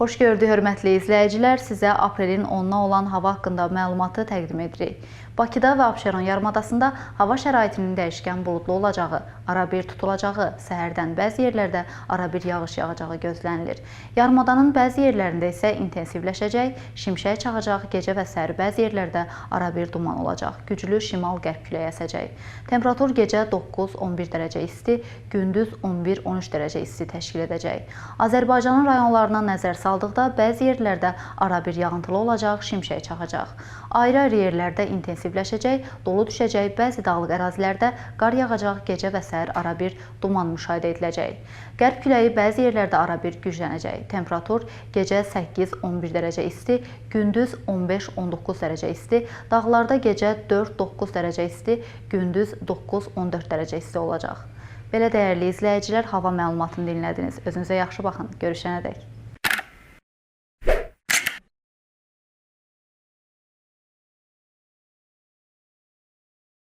Xoş gördük, hörmətli izləyicilər. Sizə aprelin 10-na olan hava haqqında məlumatı təqdim edirik. Bakıda və Abşeron yarımadasında hava şəraitinin dəyişkən buludlu olacağı, arabir tutulacağı, səhərdən bəzi yerlərdə arabir yağış yağacağı gözlənilir. Yarımadanın bəzi yerlərində isə intensivləşəcək, şimşək çaxacaq, gecə və səhər bəzi yerlərdə arabir duman olacaq, güclü şimal-qərb küləyi əsəcək. Temperatur gecə 9-11 dərəcə isti, gündüz 11-13 dərəcə isti təşkil edəcək. Azərbaycanın rayonlarına nəzər saldıqda bəzi yerlərdə arabir yağıntılı olacaq, şimşək çaxacaq. Ayrı-ayrı yerlərdə intensivləşəcək, dolu düşəcək, bəzi dağlıq ərazilərdə qar yağacaq, gecə və səhər arabir duman müşahidə ediləcək. Qərb küləyi bəzi yerlərdə arabir güclənəcək. Temperatur gecə 8-11 dərəcə isti, gündüz 15-19 dərəcə isti, dağlarda gecə 4-9 dərəcə isti, gündüz 9-14 dərəcə isti olacaq. Belə dəyərli izləyicilər, hava məlumatını dinlədiniz. Özünüzə yaxşı baxın. Görüşənədək.